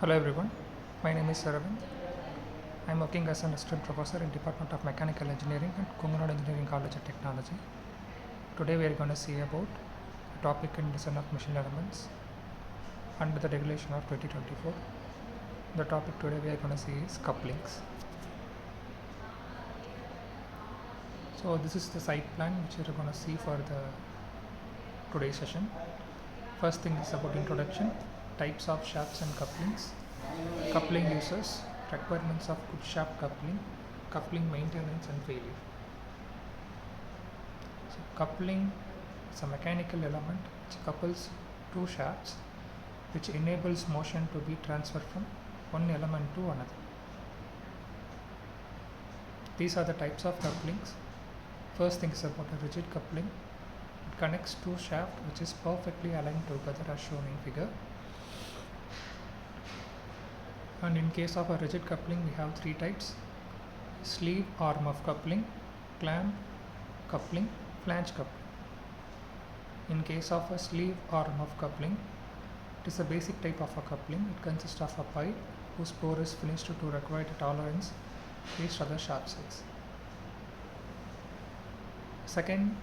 Hello everyone, my name is Saravind. I am working as an assistant professor in Department of Mechanical Engineering at Kungunad Engineering College of Technology. Today we are going to see about a topic in design of machine elements under the regulation of 2024. The topic today we are going to see is couplings. So this is the site plan which we are going to see for the today's session. First thing is about introduction, types of shafts and couplings, coupling uses, requirements of good shaft coupling, coupling maintenance and failure. So coupling is a mechanical element which couples two shafts which enables motion to be transferred from one element to another. These are the types of couplings. First thing is about a rigid coupling. It connects two shafts which is perfectly aligned together as shown in figure. And in case of a rigid coupling, we have three types: sleeve or muff coupling, clamp coupling, flange coupling. In case of a sleeve or muff coupling, it is a basic type of a coupling. It consists of a pipe whose bore is finished to required tolerance reached other shaft size. Second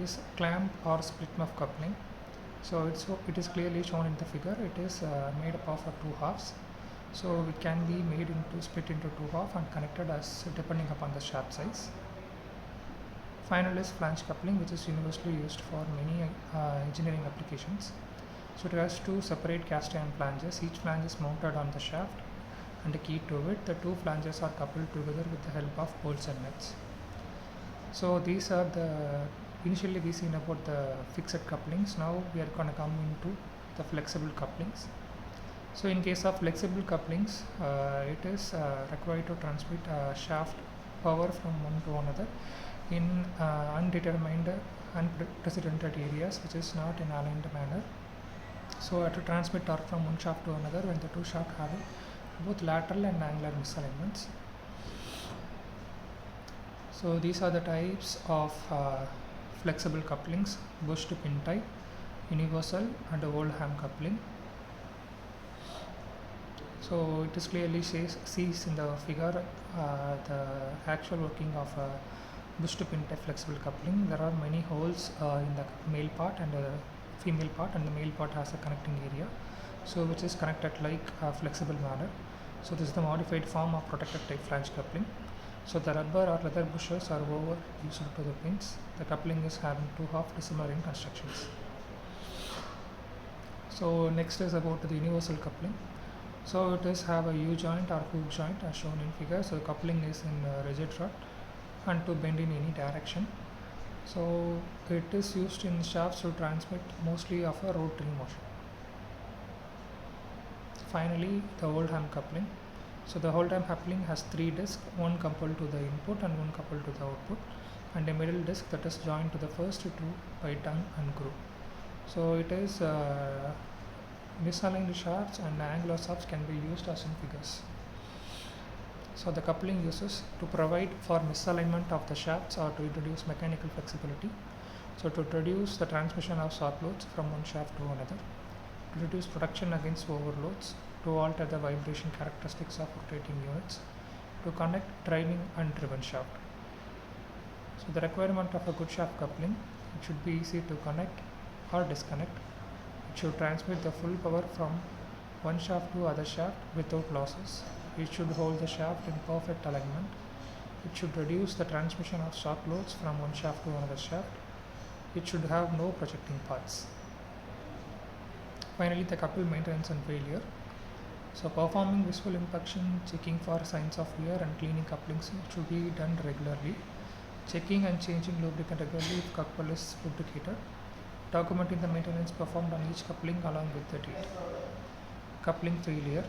is clamp or split muff coupling. So it is clearly shown in the figure. It is made up of two halves. So it can be made into split into two half and connected as depending upon the shaft size. Final is flange coupling, which is universally used for many engineering applications. So it has two separate cast iron flanges. Each flange is mounted on the shaft and a key to it. The two flanges are coupled together with the help of bolts and nuts. So these are initially we seen about the fixed couplings. Now we are going to come into the flexible couplings. So in case of flexible couplings, it is required to transmit shaft power from one to another in undetermined, unprecedented areas which is not in aligned manner. So to transmit torque from one shaft to another when the two shafts have both lateral and angular misalignments. So these are the types of flexible couplings: bushed pin type, universal, and Oldham coupling. So it is clearly sees in the figure the actual working of a bushed pin type flexible coupling. There are many holes in the male part and the female part, and the male part has a connecting area, so which is connected like a flexible manner. So this is the modified form of protected type flange coupling. So the rubber or leather bushers are over used to the pins. The coupling is having two half dissimilar in constructions. So next is about the universal coupling. So it is have a U-joint or hook joint as shown in figure. So the coupling is in rigid rod and to bend in any direction. So it is used in shafts to transmit mostly of a rotary motion. Finally, the Oldham coupling. So the Oldham coupling has three discs, one coupled to the input and one coupled to the output, and a middle disc that is joined to the first two by tongue and groove. So it is misaligned shafts and angular shafts can be used as in figures. So the coupling uses to provide for misalignment of the shafts or to introduce mechanical flexibility. So to reduce the transmission of shock loads from one shaft to another, to reduce protection against overloads, to alter the vibration characteristics of rotating units, to connect driving and driven shaft. So the requirement of a good shaft coupling: it should be easy to connect or disconnect. It should transmit the full power from one shaft to other shaft without losses. It should hold the shaft in perfect alignment. It should reduce the transmission of shock loads from one shaft to another shaft. It should have no projecting parts. Finally, the couple maintenance and failure. So performing visual inspection, checking for signs of wear and cleaning couplings should be done regularly. Checking and changing lubricant regularly if couple is lubricated. Documenting the maintenance performed on each coupling along with the date. Coupling failure.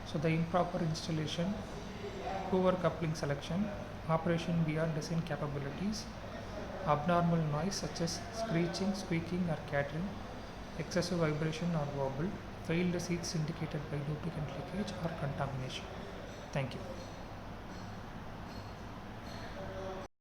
So the improper installation, poor coupling selection, operation beyond design capabilities, abnormal noise such as screeching, squeaking or catering, excessive vibration or wobble, failed seats indicated by lubricant leakage or contamination. Thank you.